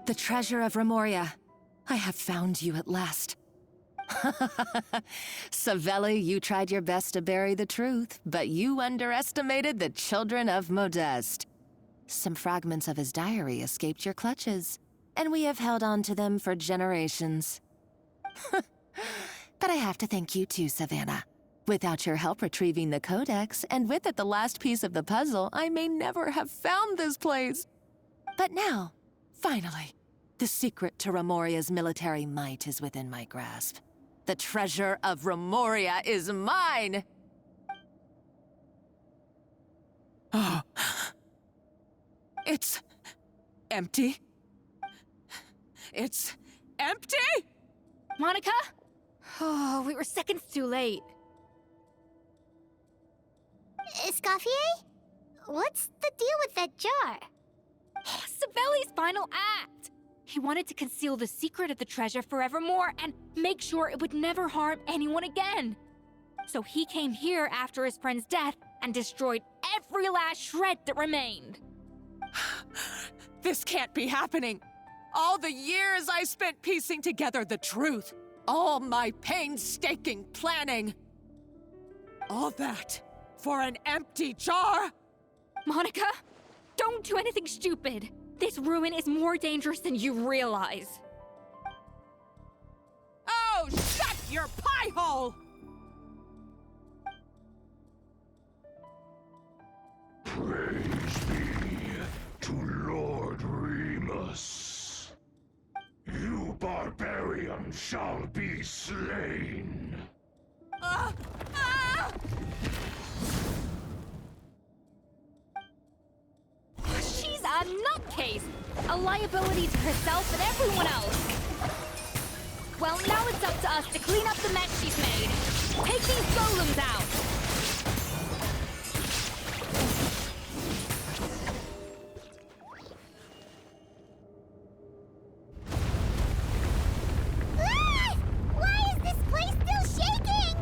The treasure of Remoria. I have found you at last. Savelli, you tried your best to bury the truth, but you underestimated the children of Modeste. Some fragments of his diary escaped your clutches, and we have held on to them for generations. But I have to thank you too, Savannah. Without your help retrieving the Codex, and with it the last piece of the puzzle, I may never have found this place. But now, finally, the secret to Remoria's military might is within my grasp. The treasure of Remoria is mine! Oh. It's empty. It's empty? Monica? Oh, we were seconds too late. Escoffier? What's the deal with that jar? Savelli's final act! He wanted to conceal the secret of the treasure forevermore and make sure it would never harm anyone again. So he came here after his friend's death and destroyed every last shred that remained. This can't be happening. All the years I spent piecing together the truth. All my painstaking planning. All that for an empty jar? Monica, don't do anything stupid. This ruin is more dangerous than you realize. Oh, shut your pie hole! Praise be to Lord Remus. You barbarian shall be slain. Ah! She's a nutcase! A liability to herself and everyone else! Well, now it's up to us to clean up the mess she's made. Take these golems out! Ah! Why is this place still shaking?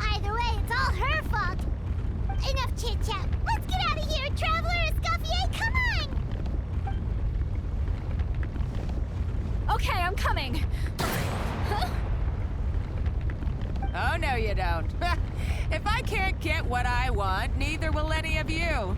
Either way, it's all her fault. Enough chit-chat. Let's get out of here, Traveler Escoffier, come on! Okay, I'm coming. Huh? Oh, no you don't. If I can't get what I want, neither will any of you.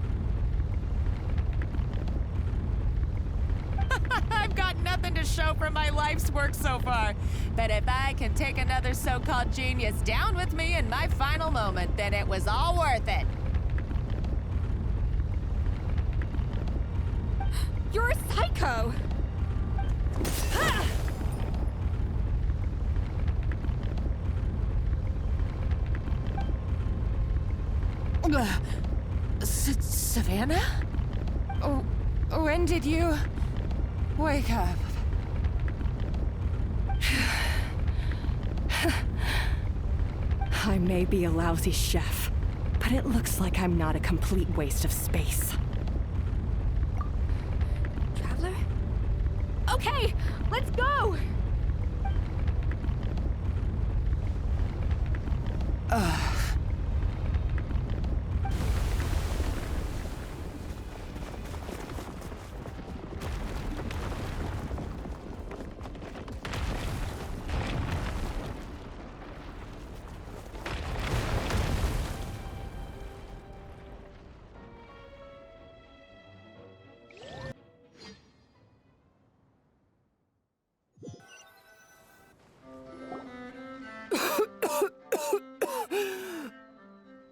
I've got nothing to show for my life's work so far. But if I can take another so-called genius down with me in my final moment, then it was all worth it. You're a psycho! Ah! Savannah? Oh, when did you wake up? I may be a lousy chef, but it looks like I'm not a complete waste of space. Traveler? Okay, let's go!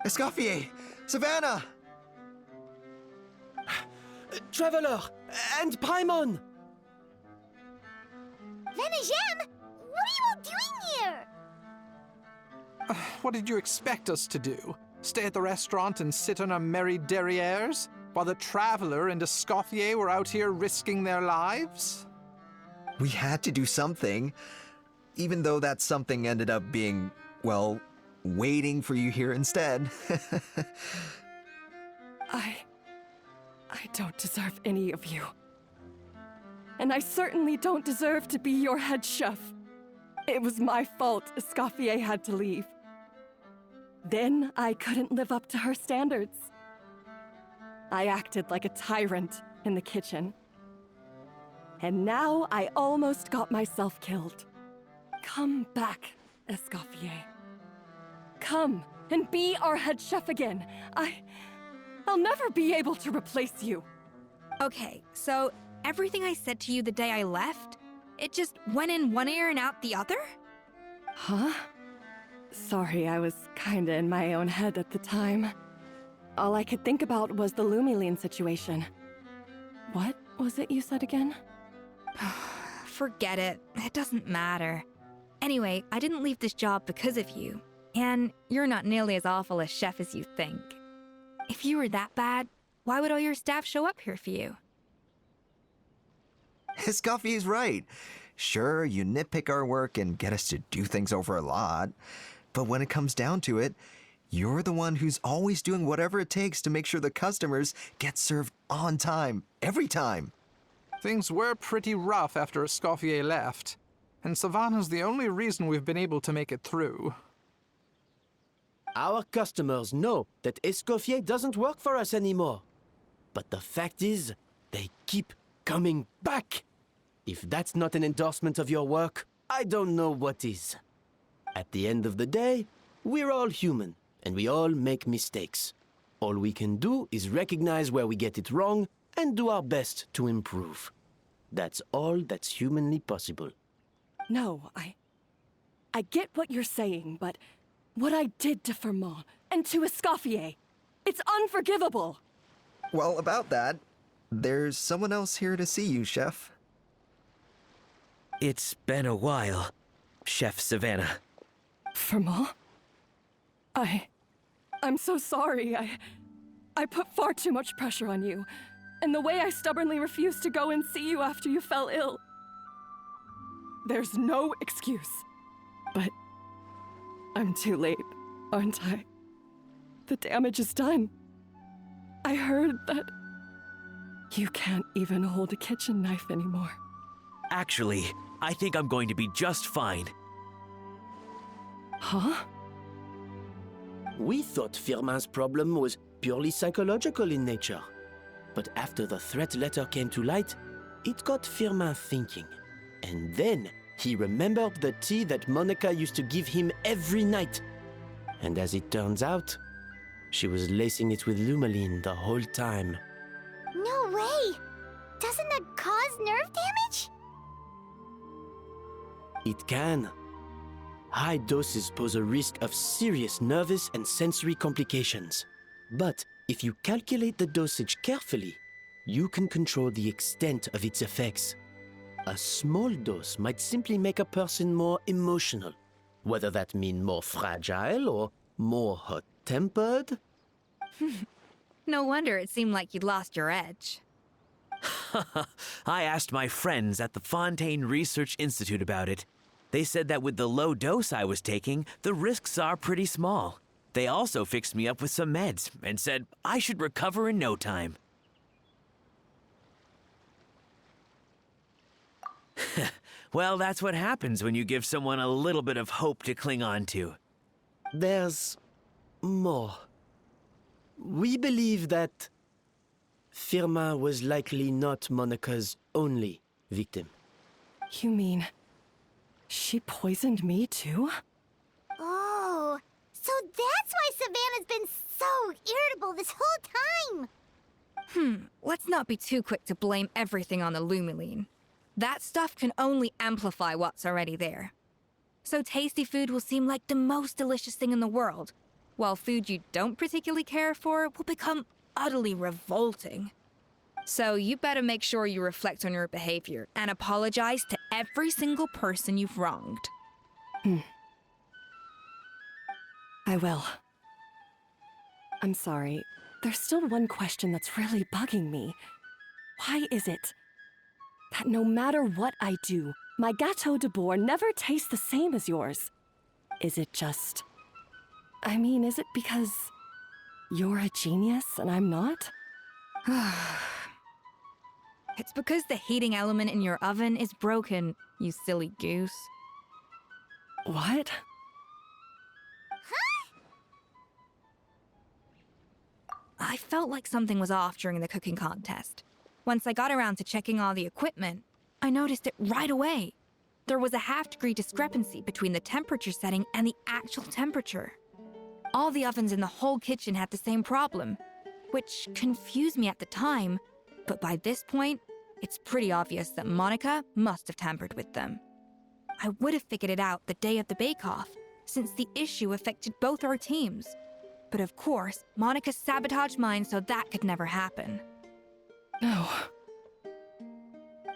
Escoffier! Savannah! Traveler! And Paimon! Venejem! What are you all doing here? What did you expect us to do? Stay at the restaurant and sit on our merry derrieres? While the Traveler and Escoffier were out here risking their lives? We had to do something, even though that something ended up being, well, waiting for you here instead. I don't deserve any of you. And I certainly don't deserve to be your head chef. It was my fault Escoffier had to leave. Then I couldn't live up to her standards. I acted like a tyrant, in the kitchen. And now I almost got myself killed. Come back, Escoffier. Come and be our head chef again. I'll never be able to replace you. Okay, so everything I said to you the day I left, it just went in one ear and out the other? Huh? Sorry, I was kinda in my own head at the time. All I could think about was the Lumiline situation. What was it you said again? Forget it. It doesn't matter. Anyway, I didn't leave this job because of you. And you're not nearly as awful a chef as you think. If you were that bad, why would all your staff show up here for you? Escoffier's right. Sure, you nitpick our work and get us to do things over a lot. But when it comes down to it, you're the one who's always doing whatever it takes to make sure the customers get served on time, every time. Things were pretty rough after Escoffier left, and Savannah's the only reason we've been able to make it through. Our customers know that Escoffier doesn't work for us anymore. But the fact is, they keep coming back. If that's not an endorsement of your work, I don't know what is. At the end of the day, we're all human, and we all make mistakes. All we can do is recognize where we get it wrong and do our best to improve. That's all that's humanly possible. No, I get what you're saying, but what I did to Firmin and to Escoffier, it's unforgivable. Well, about that, there's someone else here to see you, Chef. It's been a while, Chef Savannah. Firmin? I'm so sorry. I put far too much pressure on you. And the way I stubbornly refused to go and see you after you fell ill. There's no excuse. But I'm too late, aren't I? The damage is done. I heard that you can't even hold a kitchen knife anymore. Actually, I think I'm going to be just fine. Huh? We thought Firmin's problem was purely psychological in nature. But after the threat letter came to light, it got Firmin thinking. And then he remembered the tea that Monica used to give him every night. And as it turns out, she was lacing it with Lumiline the whole time. No way! Doesn't that cause nerve damage? It can. High doses pose a risk of serious nervous and sensory complications. But if you calculate the dosage carefully, you can control the extent of its effects. A small dose might simply make a person more emotional, whether that means more fragile or more hot-tempered. No wonder it seemed like you'd lost your edge. I asked my friends at the Fontaine Research Institute about it. They said that with the low dose I was taking, the risks are pretty small. They also fixed me up with some meds and said I should recover in no time. Well, that's what happens when you give someone a little bit of hope to cling on to. There's more. We believe that Firmin was likely not Monica's only victim. You mean she poisoned me too? Oh, so that's why Savannah's been so irritable this whole time! Let's not be too quick to blame everything on the Lumiline. That stuff can only amplify what's already there. So tasty food will seem like the most delicious thing in the world, while food you don't particularly care for will become utterly revolting. So you better make sure you reflect on your behavior and apologize to every single person you've wronged. I will. I'm sorry. There's still one question that's really bugging me. Why is it that no matter what I do, my Gâteau de Bourg never tastes the same as yours? Is it just... is it because you're a genius and I'm not? It's because the heating element in your oven is broken, you silly goose. What? I felt like something was off during the cooking contest. Once I got around to checking all the equipment, I noticed it right away. There was a half-degree discrepancy between the temperature setting and the actual temperature. All the ovens in the whole kitchen had the same problem, which confused me at the time, but by this point, it's pretty obvious that Monica must have tampered with them. I would have figured it out the day of the bake-off, since the issue affected both our teams. But of course, Monica sabotaged mine so that could never happen. No.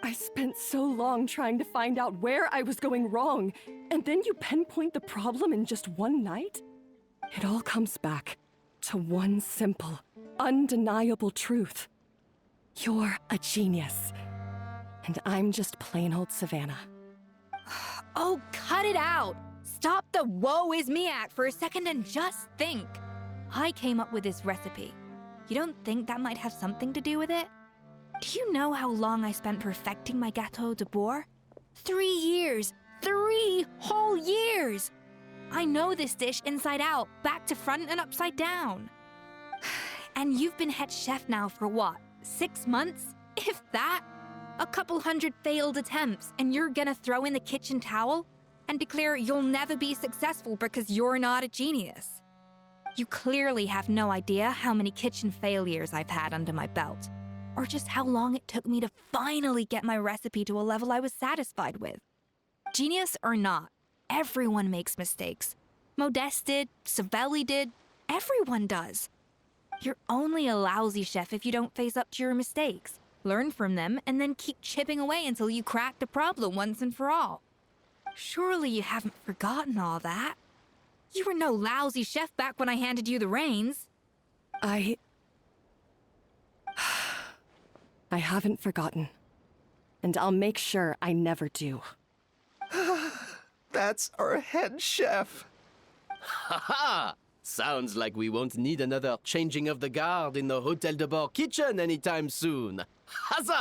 I spent so long trying to find out where I was going wrong, and then you pinpoint the problem in just one night? It all comes back to one simple, undeniable truth. You're a genius, and I'm just plain old Savannah. Oh, cut it out! Stop the woe is me act for a second and just think. I came up with this recipe. You don't think that might have something to do with it? Do you know how long I spent perfecting my Gâteau de Bourg? 3 years! 3 whole years! I know this dish inside out, back to front and upside down. And you've been head chef now for what, 6 months? If that? A couple hundred failed attempts, and you're gonna throw in the kitchen towel and declare you'll never be successful because you're not a genius. You clearly have no idea how many kitchen failures I've had under my belt, or just how long it took me to finally get my recipe to a level I was satisfied with. Genius or not, everyone makes mistakes. Modeste did, Savelli did, everyone does. You're only a lousy chef if you don't face up to your mistakes, learn from them, and then keep chipping away until you crack the problem once and for all. Surely you haven't forgotten all that. You were no lousy chef back when I handed you the reins. I haven't forgotten. And I'll make sure I never do. That's our head chef. Haha! Sounds like we won't need another changing of the guard in the Hôtel de Bord kitchen anytime soon. Huzzah!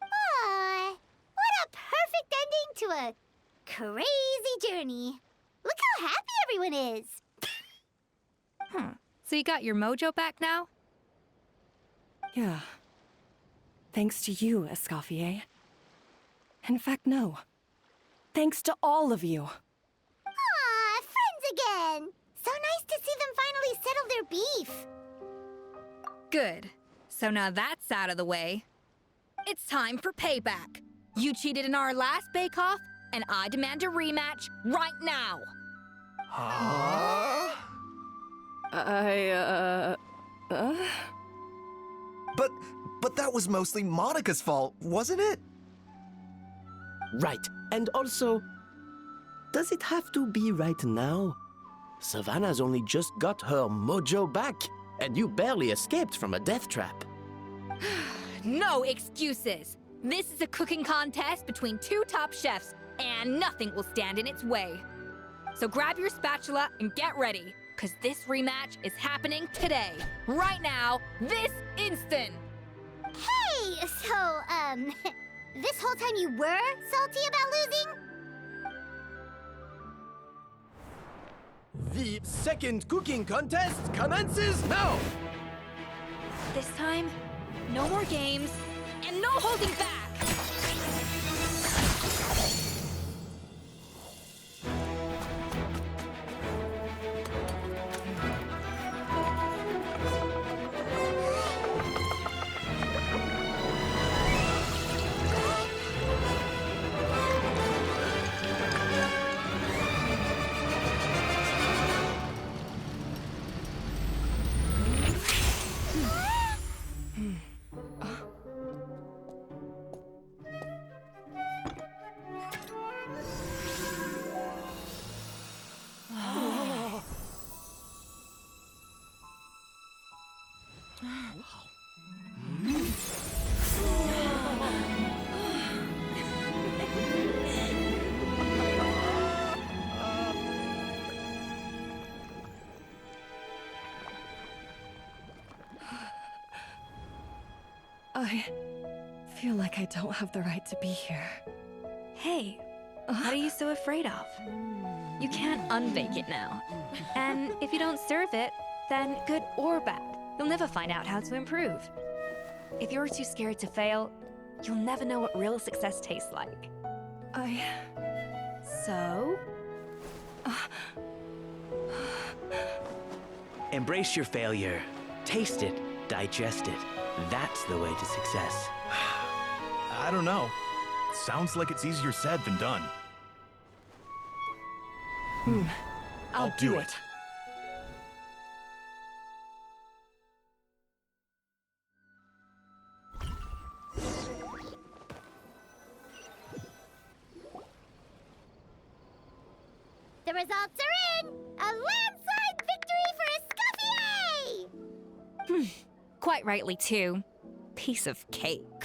Aw, what a perfect ending to a crazy journey. Look how happy everyone is. So you got your mojo back now? Yeah. Thanks to you, Escoffier. In fact, no. Thanks to all of you. Aw, friends again. So nice to see them finally settle their beef. Good. So now that's out of the way. It's time for payback. You cheated in our last bake-off, and I demand a rematch right now. Huh? But that was mostly Monica's fault, wasn't it? Right. And also, does it have to be right now? Savannah's only just got her mojo back, and you barely escaped from a death trap. No excuses. This is a cooking contest between 2 top chefs, and nothing will stand in its way. So grab your spatula and get ready, because this rematch is happening today, right now, this instant. Hey, so, this whole time you were salty about losing? The second cooking contest commences now! This time, no more games, and no holding back! I feel like I don't have the right to be here. Hey, what are you so afraid of? You can't unbake it now. And if you don't serve it, then good or bad, you'll never find out how to improve. If you're too scared to fail, you'll never know what real success tastes like. So? Embrace your failure. Taste it. Digest it. That's the way to success. I don't know. Sounds like it's easier said than done. I'll do it. The results are in! A landslide victory for Escoffier! Quite rightly, too. Piece of cake.